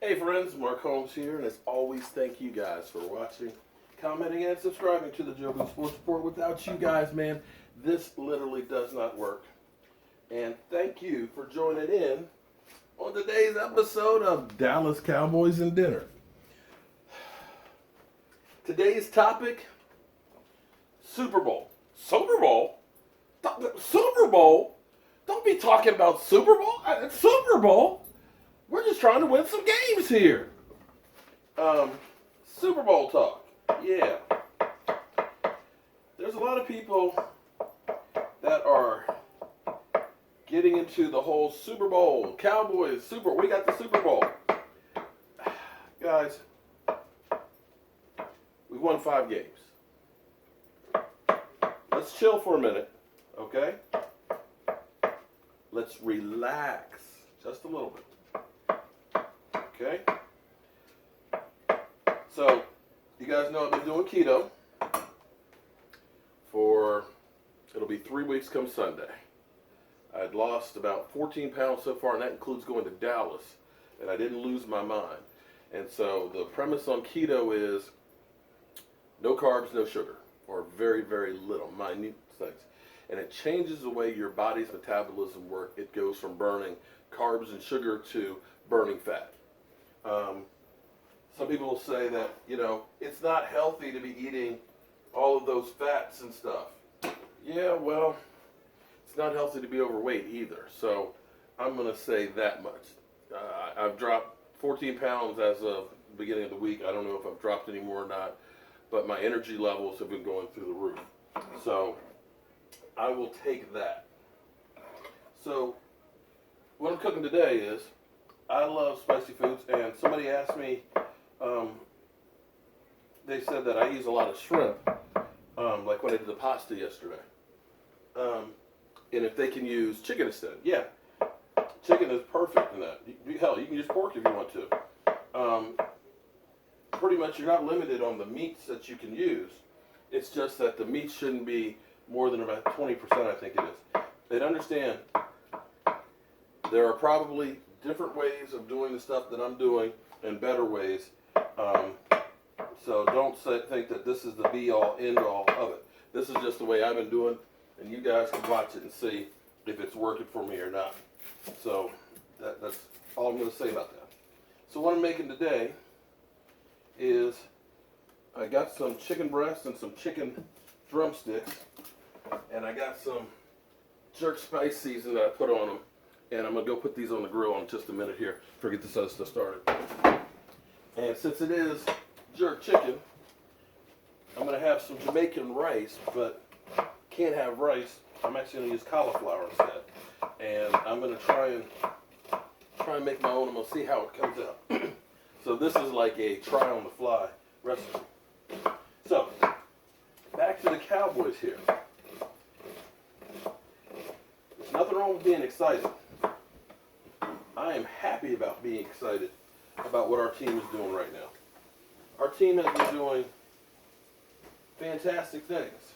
Hey friends, Mark Holmes here, and as always, thank you guys for watching, commenting, and subscribing to the Jobu Sports Report. Without you guys, man, this literally does not work. And thank you for joining in on today's episode of Dallas Cowboys and Dinner. Today's topic, Super Bowl. Super Bowl? Super Bowl? Don't be talking about Super Bowl. Super Bowl? We're just trying to win some games here. Super Bowl talk. Yeah. There's a lot of people that are getting into the whole Super Bowl. Cowboys, we got the Super Bowl. Guys, we've won 5 games. Let's chill for a minute, okay? Let's relax just a little bit. Okay, so you guys know I've been doing keto for, it'll be 3 weeks come Sunday. I'd lost about 14 pounds so far, and that includes going to Dallas, and I didn't lose my mind. And so the premise on keto is no carbs, no sugar, or very, very little, minute things. And it changes the way your body's metabolism works. It goes from burning carbs and sugar to burning fat. Some people will say that, it's not healthy to be eating all of those fats and stuff. Yeah, well, it's not healthy to be overweight either. So I'm going to say that much. I've dropped 14 pounds as of the beginning of the week. I don't know if I've dropped any more or not, but my energy levels have been going through the roof. So I will take that. So what I'm cooking today is, I love spicy foods, and somebody asked me, they said that I use a lot of shrimp, like when I did the pasta yesterday. And if they can use chicken instead. Yeah, chicken is perfect in that. Hell, you can use pork if you want to. Pretty much you're not limited on the meats that you can use. It's just that the meat shouldn't be more than about 20%, I think it is. And understand, there are probably different ways of doing the stuff that I'm doing and better ways. So don't think that this is the be-all, end-all of it. This is just the way I've been doing, and you guys can watch it and see if it's working for me or not. So that's all I'm going to say about that. So what I'm making today is I got some chicken breast and some chicken drumsticks, and I got some jerk spice season that I put on them. And I'm going to go put these on the grill in just a minute here before I get this other stuff started. And since it is jerk chicken, I'm going to have some Jamaican rice, but can't have rice. I'm actually going to use cauliflower instead. And I'm going to try and make my own. I'm going to see how it comes out. So this is like a try on the fly recipe. So, back to the Cowboys here. There's nothing wrong with being excited. I am happy about being excited about what our team is doing right now. Our team has been doing fantastic things.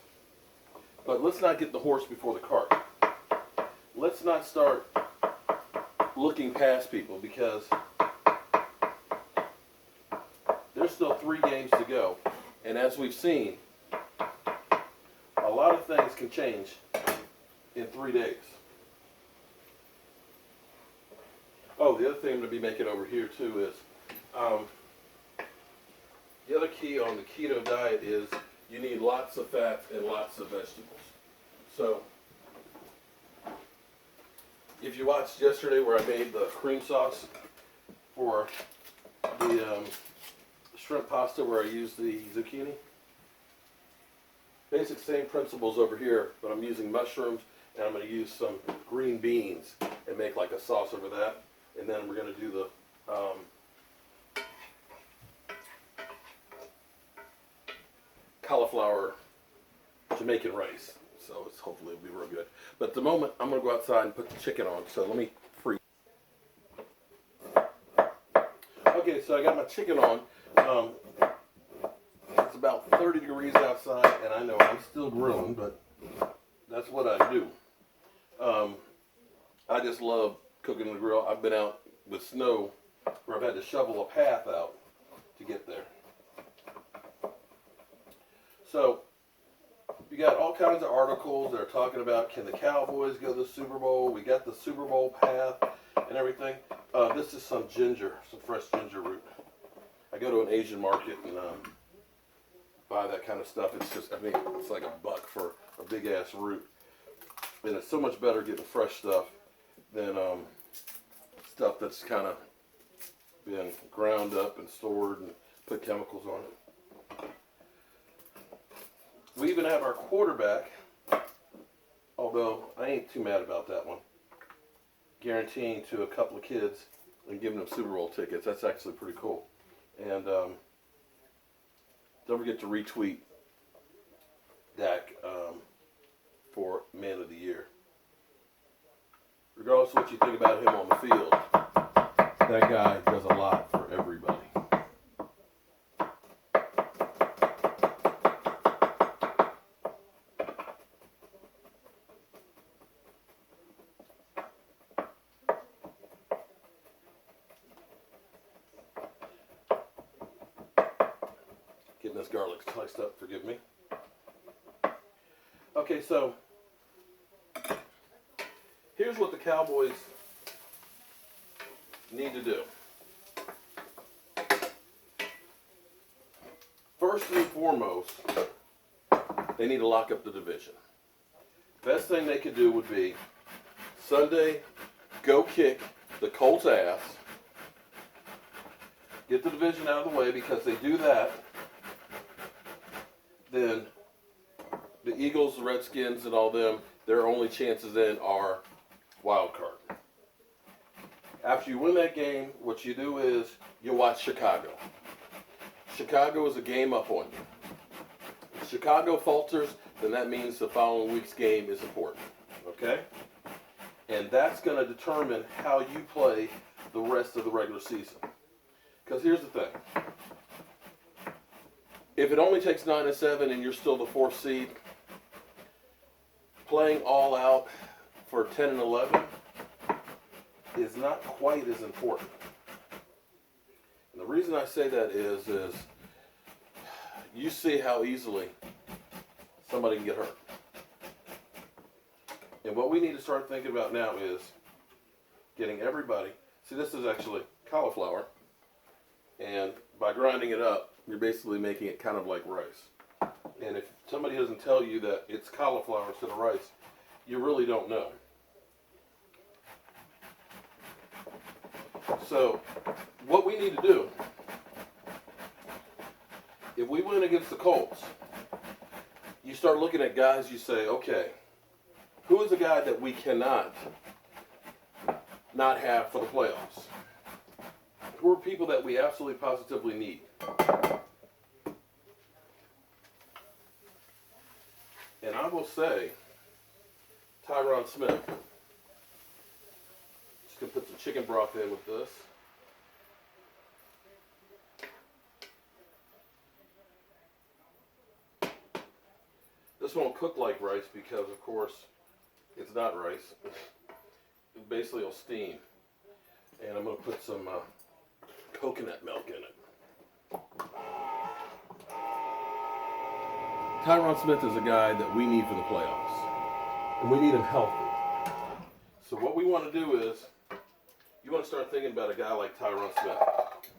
But let's not get the horse before the cart. Let's not start looking past people, because there's still 3 games to go. And as we've seen, a lot of things can change in 3 days. Oh, the other thing I'm going to be making over here too is, the other key on the keto diet is you need lots of fat and lots of vegetables. So, if you watched yesterday where I made the cream sauce for the shrimp pasta where I used the zucchini, basic same principles over here, but I'm using mushrooms, and I'm going to use some green beans and make like a sauce over that. And then we're going to do the cauliflower Jamaican rice. So hopefully it'll be real good. But at the moment, I'm going to go outside and put the chicken on. So let me freeze. Okay, so I got my chicken on. It's about 30 degrees outside, and I know I'm still grilling, but that's what I do. I just love cooking on the grill. I've been out with snow where I've had to shovel a path out to get there. So you got all kinds of articles that are talking about, can the Cowboys go to the Super Bowl? We got the Super Bowl path and everything. This is some fresh ginger root. I go to an Asian market and buy that kind of stuff. It's just, I think it's like $1 for a big ass root. And it's so much better getting fresh stuff than stuff that's kind of been ground up and stored and put chemicals on it. We even have our quarterback, although I ain't too mad about that one, guaranteeing to a couple of kids and giving them Super Bowl tickets. That's actually pretty cool. And don't forget to retweet Dak for Man of the Year. Regardless of what you think about him on the field, that guy does a lot for everybody. Getting this garlic sliced up, forgive me. Okay, so here's what the Cowboys need to do. First and foremost, they need to lock up the division. Best thing they could do would be Sunday, go kick the Colts' ass, get the division out of the way, because they do that, then the Eagles, the Redskins, and all them, their only chances then are wild card. After you win that game, what you do is you watch Chicago. Chicago is a game up on you. If Chicago falters, then that means the following week's game is important. Okay? And that's going to determine how you play the rest of the regular season. Because here's the thing. If it only takes 9-7 and you're still the 4th seed, playing all out for 10-11 is not quite as important. And the reason I say that is you see how easily somebody can get hurt. And what we need to start thinking about now is getting everybody. See, this is actually cauliflower. And by grinding it up, you're basically making it kind of like rice. And if somebody doesn't tell you that it's cauliflower instead of rice, you really don't know. So, what we need to do, if we win against the Colts, you start looking at guys, you say, okay, who is a guy that we cannot not have for the playoffs? Who are people that we absolutely positively need? And I will say, Tyron Smith. Just going to put some chicken broth in with this. This won't cook like rice because, of course, it's not rice. It basically will steam. And I'm going to put some coconut milk in it. Tyron Smith is a guy that we need for the playoffs. And we need him healthy. So what we want to do is, you want to start thinking about a guy like Tyron Smith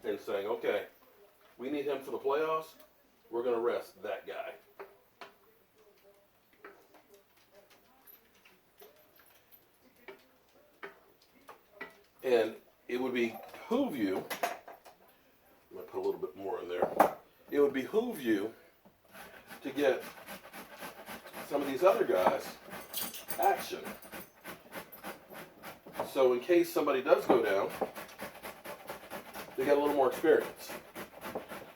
and saying, okay, we need him for the playoffs. We're going to rest that guy. And it would behoove you, I'm going to put a little bit more in there. It would behoove you to get some of these other guys action. So in case somebody does go down, they got a little more experience.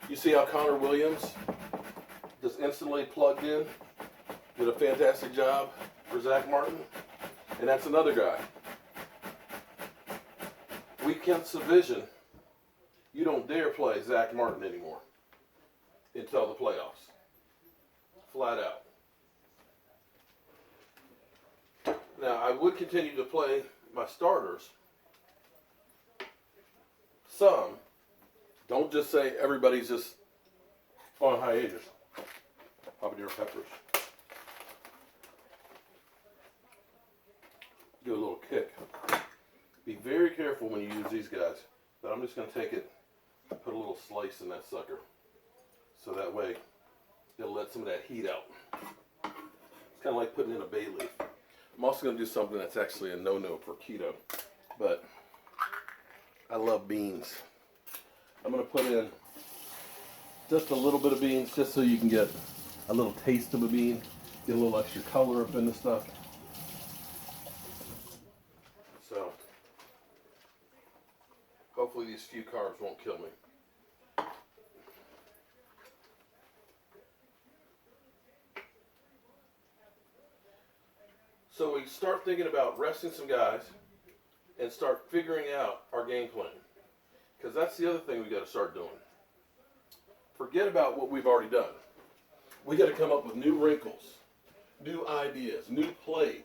You see how Connor Williams just instantly plugged in, did a fantastic job for Zach Martin, and that's another guy. Week against division, you don't dare play Zach Martin anymore until the playoffs. Flat out. Now, I would continue to play my starters some. Don't just say everybody's just on hiatus. Habanero peppers. Give it a little kick. Be very careful when you use these guys. But I'm just going to take it and put a little slice in that sucker. So that way it'll let some of that heat out. It's kind of like putting in a bay leaf. I'm also going to do something that's actually a no-no for keto. But I love beans. I'm going to put in just a little bit of beans just so you can get a little taste of a bean. Get a little extra color up in the stuff. So hopefully these few carbs won't kill me. So we start thinking about resting some guys and start figuring out our game plan. Because that's the other thing we got to start doing. Forget about what we've already done. We got to come up with new wrinkles, new ideas, new plays.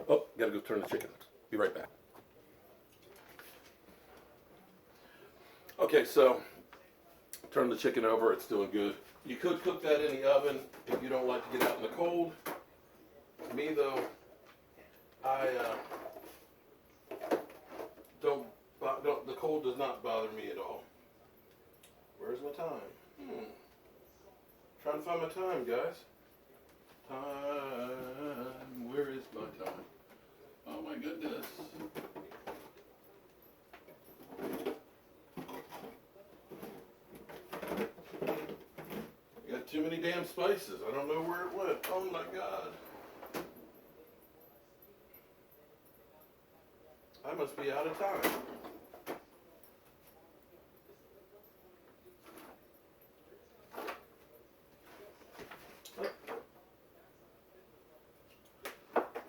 Oh, gotta go turn the chicken. Be right back. Okay, so turn the chicken over. It's doing good. You could cook that in the oven if you don't like to get out in the cold. Me though, I don't. The cold does not bother me at all. Where's my time? Trying to find my time, guys. Time. Where is my time? Oh my goodness. Got too many damn spices. I don't know where it went. Oh my God. I must be out of time.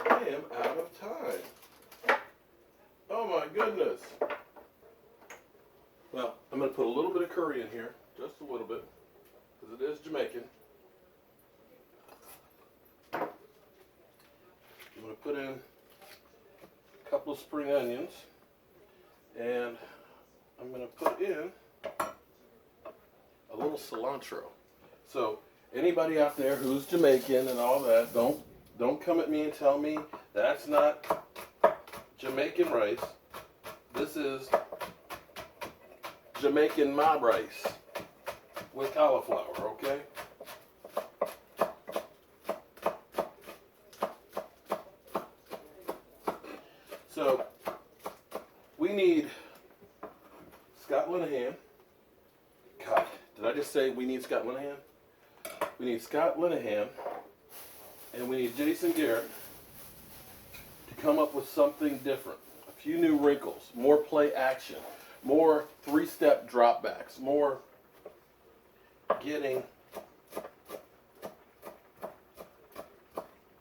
I am out of time. Oh my goodness. Well, I'm going to put a little bit of curry in here. Just a little bit. Because it is Jamaican. I'm going to put in a couple of spring onions. And I'm going to put in a little cilantro. So anybody out there who's Jamaican and all that, don't come at me and tell me that's not Jamaican rice. This is Jamaican mob rice with cauliflower, okay? So we need Scott Linehan. God, did I just say we need Scott Linehan? We need Scott Linehan and we need Jason Garrett to come up with something different. A few new wrinkles, more play action, more three-step dropbacks, more getting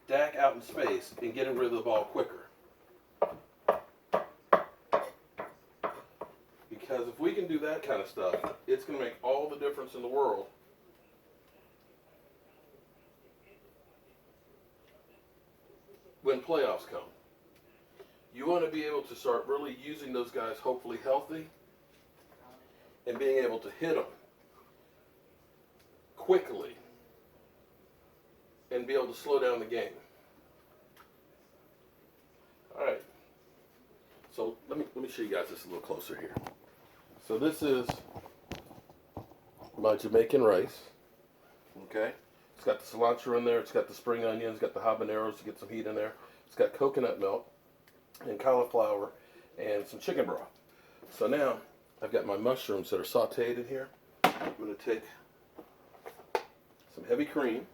Dak out in space and getting rid of the ball quicker. Because if we can do that kind of stuff, it's going to make all the difference in the world. When playoffs come, you want to be able to start really using those guys hopefully healthy and being able to hit them quickly and be able to slow down the game. All right. So let me show you guys this a little closer here. So this is my Jamaican rice. Okay. It's got the cilantro in there. It's got the spring onions. It's got the habaneros to get some heat in there. It's got coconut milk and cauliflower and some chicken broth. So now I've got my mushrooms that are sauteed in here. I'm going to take some heavy cream.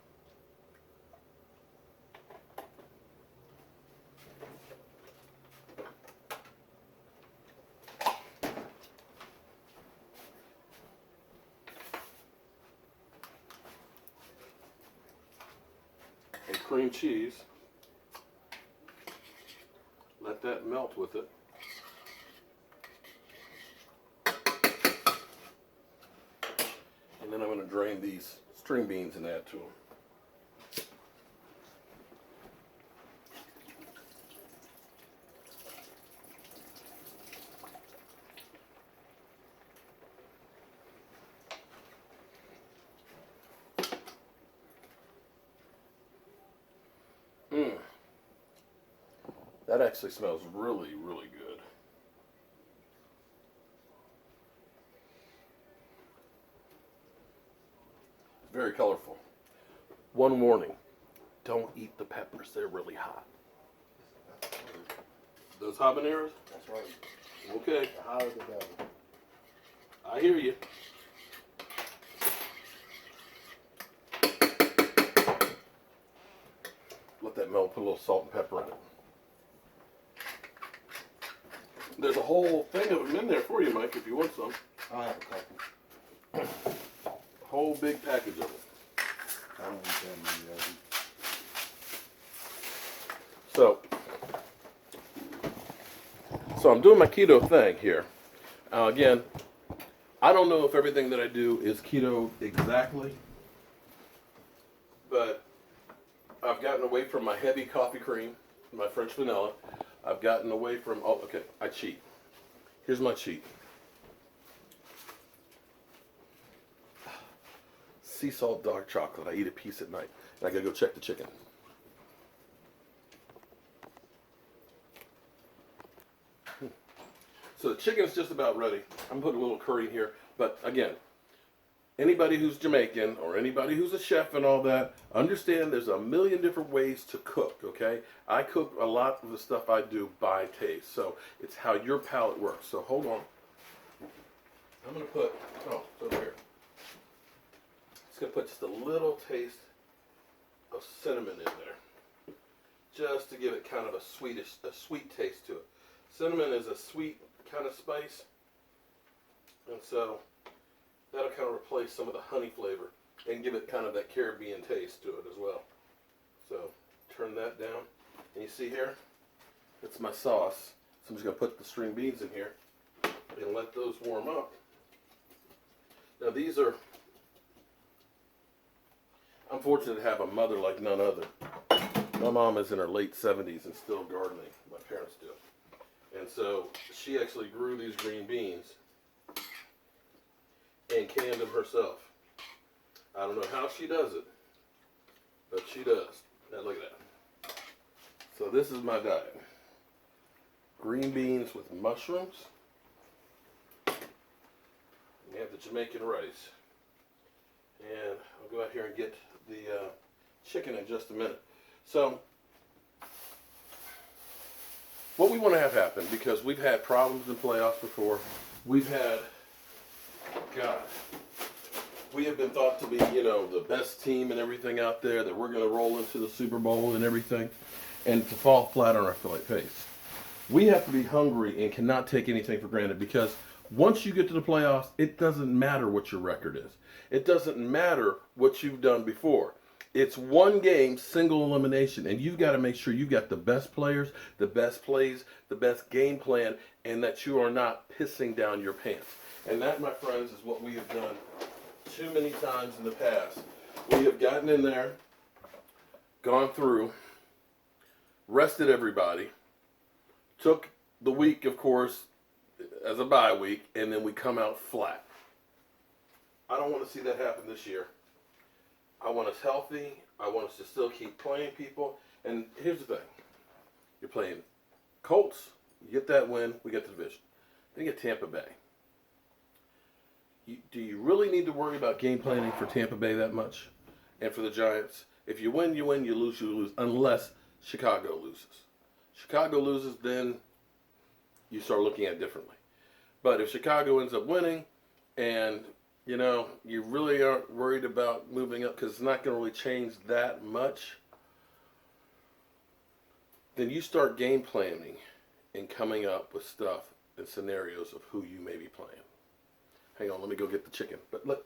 And cream cheese. Let that melt with it. And then I'm going to drain these string beans and add to them. That actually smells really, really good. Very colorful. One warning, don't eat the peppers. They're really hot. Those habaneros? That's right. Okay. The hotter the better. I hear you. Let that melt, put a little salt and pepper in it. There's a whole thing of them in there for you, Mike, if you want some. I'll have a couple. Whole big package of them. I don't need that many of them. So I'm doing my keto thing here. Again, I don't know if everything that I do is keto exactly, but I've gotten away from my heavy coffee cream, my French vanilla. I've gotten away from, oh, okay, I cheat. Here's my cheat. Sea salt dark chocolate. I eat a piece at night. And I gotta go check the chicken. So the chicken's just about ready. I'm putting a little curry in here. But again, anybody who's Jamaican or anybody who's a chef and all that, understand there's a million different ways to cook, okay? I cook a lot of the stuff I do by taste. So it's how your palate works. So hold on. I'm going to put, oh, it's over here. Just going to put just a little taste of cinnamon in there. Just to give it kind of a sweet taste to it. Cinnamon is a sweet kind of spice. And so that'll kind of replace some of the honey flavor and give it kind of that Caribbean taste to it as well. So turn that down. And you see here, that's my sauce. So I'm just going to put the string beans in here and let those warm up. Now these are, I'm fortunate to have a mother like none other. My mom is in her late 70s and still gardening. My parents do. And so she actually grew these green beans and canned them herself. I don't know how she does it, but she does. Now look at that. So this is my diet. Green beans with mushrooms. We have the Jamaican rice. And I'll go out here and get the chicken in just a minute. So what we want to have happen, because we've had problems in playoffs before. We've had, God, we have been thought to be, you know, the best team and everything out there, that we're going to roll into the Super Bowl and everything, and to fall flat on our face. We have to be hungry and cannot take anything for granted, because once you get to the playoffs, it doesn't matter what your record is. It doesn't matter what you've done before. It's one game, single elimination, and you've got to make sure you've got the best players, the best plays, the best game plan, and that you are not pissing down your pants. And that, my friends, is what we have done too many times in the past. We have gotten in there, gone through, rested everybody, took the week, of course, as a bye week, and then we come out flat. I don't want to see that happen this year. I want us healthy. I want us to still keep playing people. And here's the thing. You're playing Colts. You get that win. We get the division. Then you get Tampa Bay. Do you really need to worry about game planning for Tampa Bay that much? And for the Giants? If you win, you win. You lose, unless Chicago loses. Chicago loses, then you start looking at it differently. But if Chicago ends up winning and you know, you really aren't worried about moving up because it's not going to really change that much, then you start game planning and coming up with stuff and scenarios of who you may be playing. Hang on, let me go get the chicken. But let's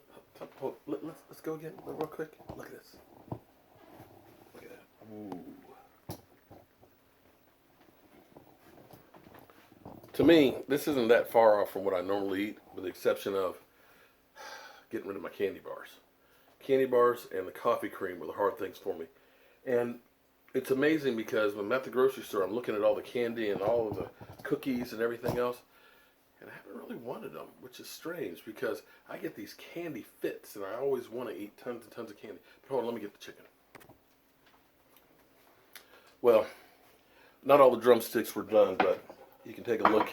go again real quick. Look at this. Look at that. Ooh. To me, this isn't that far off from what I normally eat, with the exception of getting rid of my candy bars. Candy bars and the coffee cream were the hard things for me. And it's amazing because when I'm at the grocery store, I'm looking at all the candy and all of the cookies and everything else, and I haven't really wanted them, which is strange because I get these candy fits and I always want to eat tons and tons of candy. But hold on, let me get the chicken. Well, Not all the drumsticks were done, but you can take a look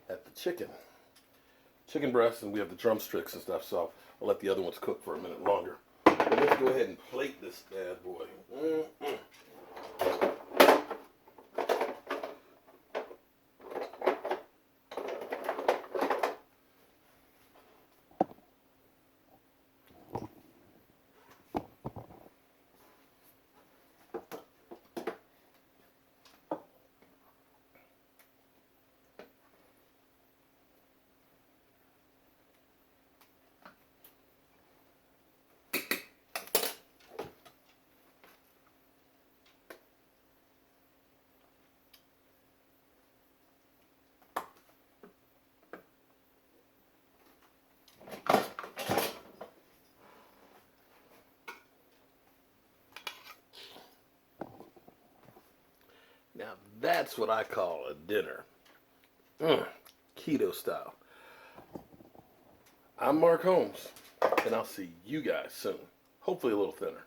at the chicken breasts, and we have the drumsticks and stuff. So I'll let the other ones cook for a minute longer. But let's go ahead and plate this bad boy. Now that's what I call a dinner. Keto style. I'm Mark Holmes, and I'll see you guys soon. Hopefully a little thinner.